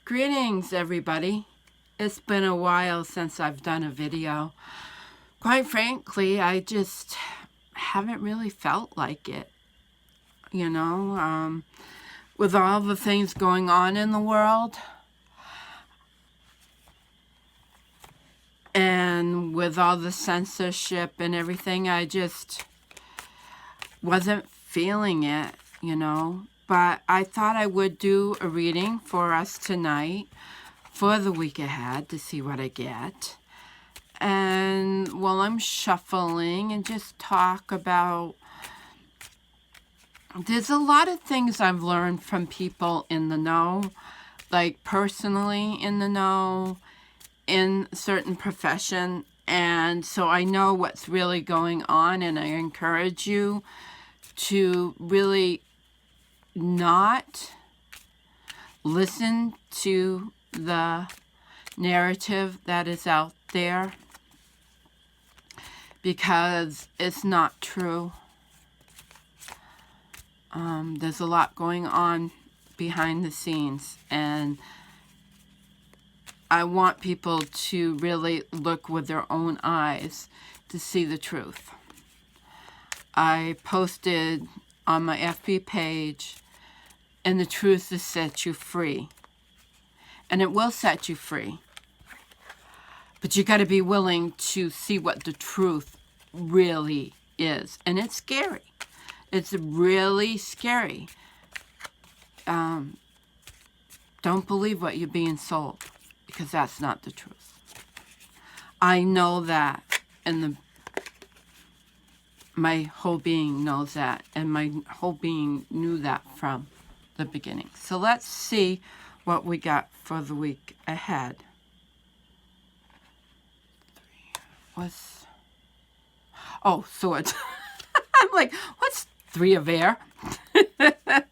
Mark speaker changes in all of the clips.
Speaker 1: Greetings, everybody. It's been a while since I've done a video. Quite frankly, I just haven't really felt like it, with all the things going on in the world and with all the censorship and everything. I just wasn't feeling it, But I thought I would do a reading for us tonight for the week ahead to see what I get. And while I'm shuffling and just talk about, there's a lot of things I've learned from people in the know, like personally in the know, in certain profession. And so I know what's really going on, and I encourage you to really not listen to the narrative that is out there, because it's not true. There's a lot going on behind the scenes, and I want people to really look with their own eyes to see the truth. I posted on my FB page, and the truth will set you free. And it will set you free. But you got to be willing to see what the truth really is. And it's scary. It's really scary. Don't believe what you're being sold, because that's not the truth. I know that, and my whole being knows that, and my whole being knew that from the beginning. So let's see what we got for the week ahead. Swords. I'm like, what's 3 of air? It's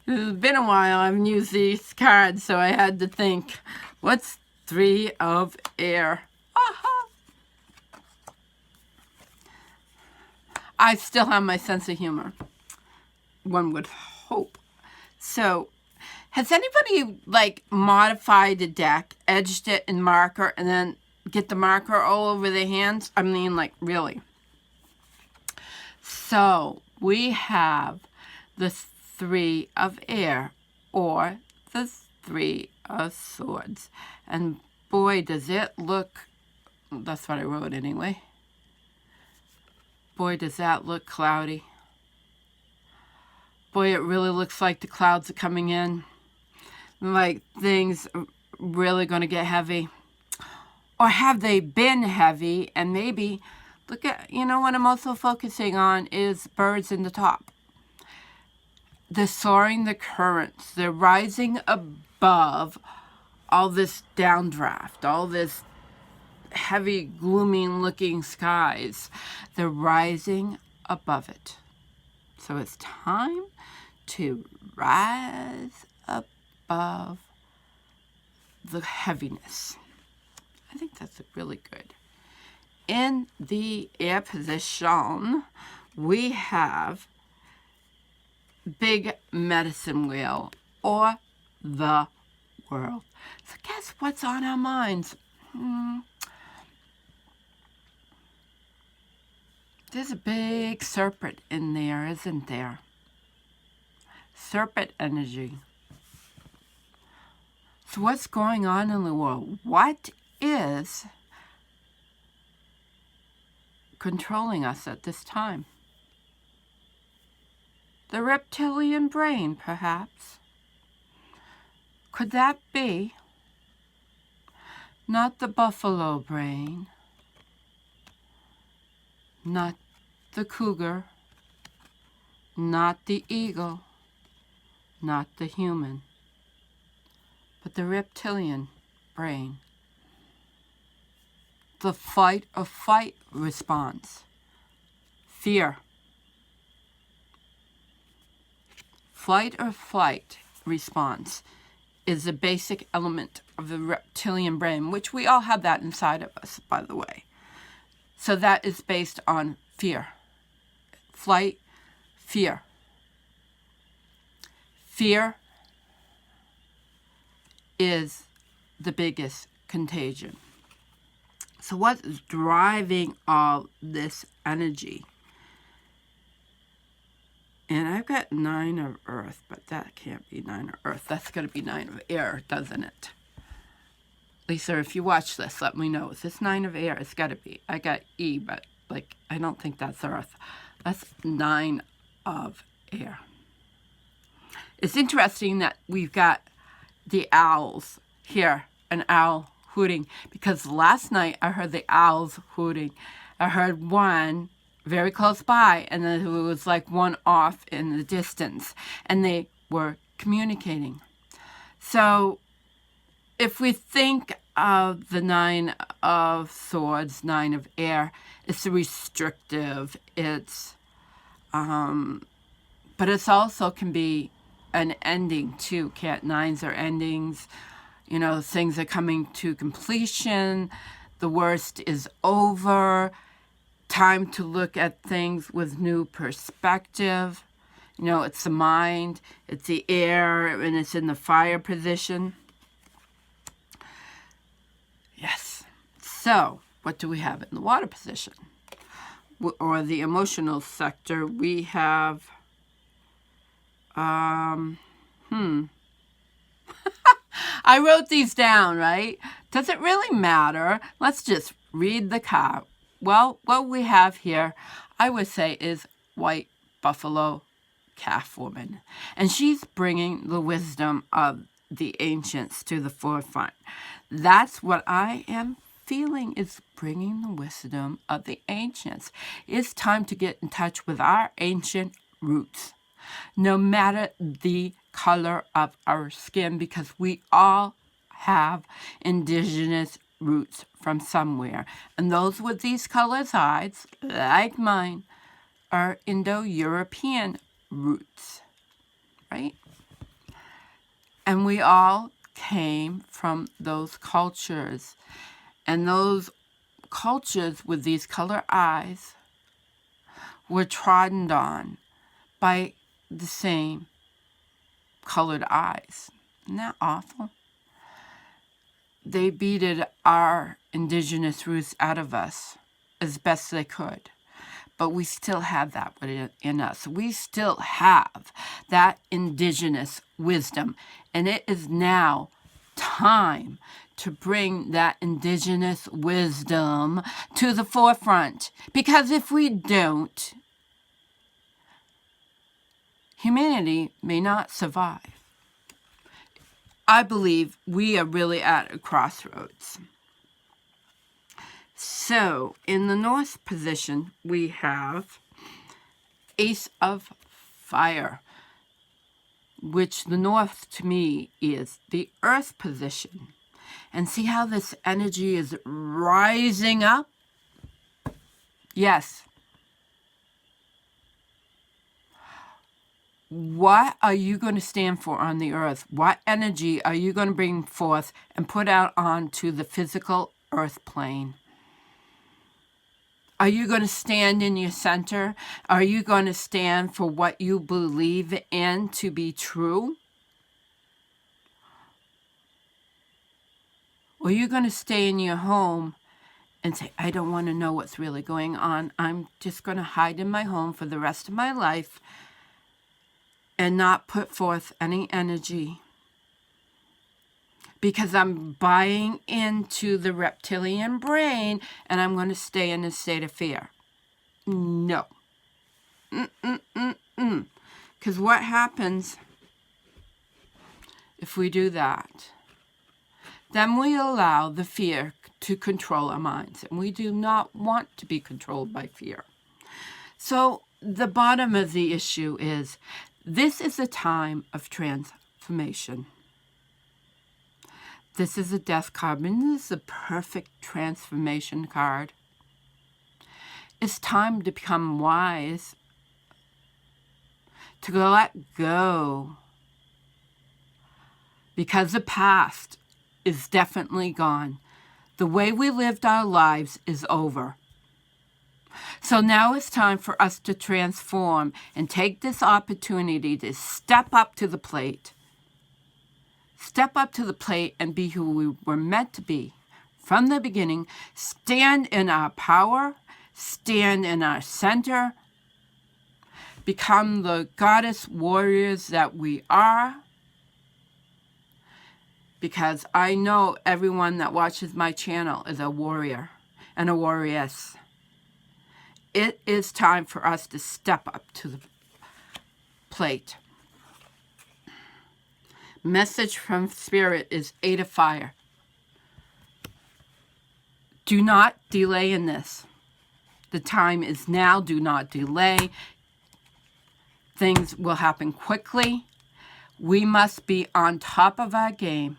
Speaker 1: been a while. I haven't used these cards, so I had to think, what's 3 of air? I still have my sense of humor, one would hope. So, has anybody, modified a deck, edged it in marker, and then get the marker all over their hands? I mean, really. So, we have the 3 of air, or the 3 of swords. And boy, does it look, that's what I wrote anyway. Boy, does that look cloudy. Boy, it really looks like the clouds are coming in. Like things are really going to get heavy. Or have they been heavy? And maybe, look at, what I'm also focusing on is birds in the top. They're soaring the currents. They're rising above all this downdraft, all this heavy, gloomy looking skies. They're rising above it. So it's time to rise above the heaviness. I think that's really good. In the air position, we have big medicine wheel, or the world. So guess what's on our minds? There's a big serpent in there, isn't there? Serpent energy. So what's going on in the world? What is controlling us at this time? The reptilian brain, perhaps. Could that be? Not the buffalo brain. Not the cougar, not the eagle, not the human, but the reptilian brain. The fight or flight response. Fear. Flight or flight response is a basic element of the reptilian brain, which we all have that inside of us, by the way. So that is based on fear. Flight, fear. Fear is the biggest contagion. So what's driving all this energy? And I've got 9 of earth, but that can't be 9 of earth. That's going to be 9 of air, doesn't it? Lisa, if you watch this, let me know. Is this 9 of air? It's got to be. I got E, but like I don't think that's earth. That's 9 of air. It's interesting that we've got the owls here, an owl hooting, because last night I heard the owls hooting. I heard one very close by, and then it was like one off in the distance, and they were communicating. So if we think of the 9 of swords, 9 of air, it's restrictive, it's but it's also can be an ending too. Cat 9s are endings, you know, things are coming to completion, the worst is over, time to look at things with new perspective. You know, it's the mind, it's the air, and it's in the fire position. Yes. So, what do we have in the water position? Or the emotional sector? We have, I wrote these down, right? Does it really matter? Let's just read the card. Well, what we have here, I would say, is white buffalo calf woman. And she's bringing the wisdom of the ancients to the forefront. That's what I am feeling, is bringing the wisdom of the ancients. It's time to get in touch with our ancient roots, no matter the color of our skin, because we all have indigenous roots from somewhere. And those with these colored eyes, like mine, are Indo-European roots, right? And we all came from those cultures. And those cultures with these color eyes were trodden on by the same colored eyes. Isn't that awful? They beated our indigenous roots out of us as best they could. But we still have that in us. We still have that indigenous wisdom. And it is now time to bring that indigenous wisdom to the forefront. Because if we don't, humanity may not survive. I believe we are really at a crossroads. So, in the north position, we have Ace of Fire, which the north to me is the earth position. And see how this energy is rising up? Yes. What are you going to stand for on the earth? What energy are you going to bring forth and put out onto the physical earth plane? Are you going to stand in your center? Are you going to stand for what you believe in to be true? Or are you going to stay in your home and say, I don't want to know what's really going on. I'm just going to hide in my home for the rest of my life and not put forth any energy because I'm buying into the reptilian brain and I'm going to stay in a state of fear. No. Because what happens if we do that? Then we allow the fear to control our minds. And we do not want to be controlled by fear. So the bottom of the issue is, this is a time of transformation. This is a death card, and this is a perfect transformation card. It's time to become wise, to let go, because the past is definitely gone. The way we lived our lives is over. So now it's time for us to transform and take this opportunity to step up to the plate. step up to the plate and be who we were meant to be from the beginning, stand in our power, stand in our center, become the goddess warriors that we are, because I know everyone that watches my channel is a warrior and a warrioress. It is time for us to step up to the plate. Message from Spirit is 8 of Fire. Do not delay in this. The time is now. Do not delay. Things will happen quickly. We must be on top of our game.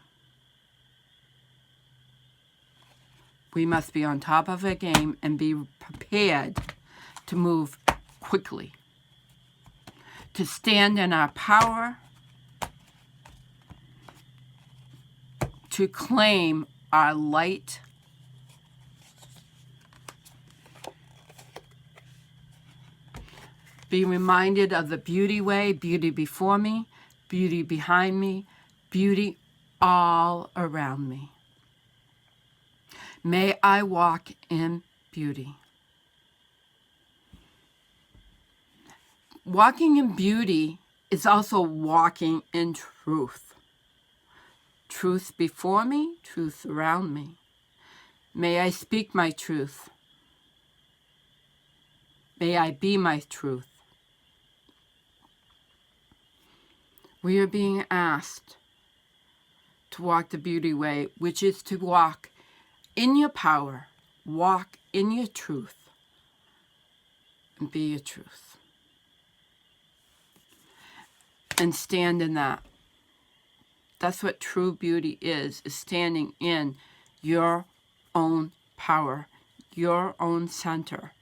Speaker 1: We must be on top of our game and be prepared to move quickly, to stand in our power, to claim our light, be reminded of the beauty way, beauty before me, beauty behind me, beauty all around me. May I walk in beauty. Walking in beauty is also walking in truth. Truth before me, truth around me. May I speak my truth. May I be my truth. We are being asked to walk the beauty way, which is to walk in your power, walk in your truth, and be your truth. And stand in that. That's what true beauty is standing in your own power, your own center.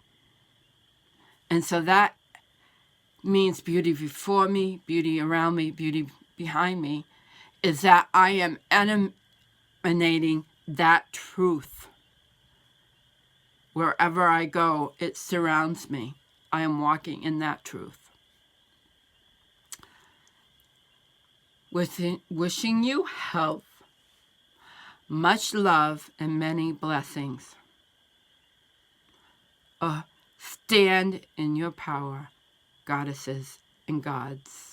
Speaker 1: And so that means beauty before me, beauty around me, beauty behind me, is that I am emanating that truth. Wherever I go, it surrounds me. I am walking in that truth. Wishing you health, much love, and many blessings. Stand in your power, goddesses and gods.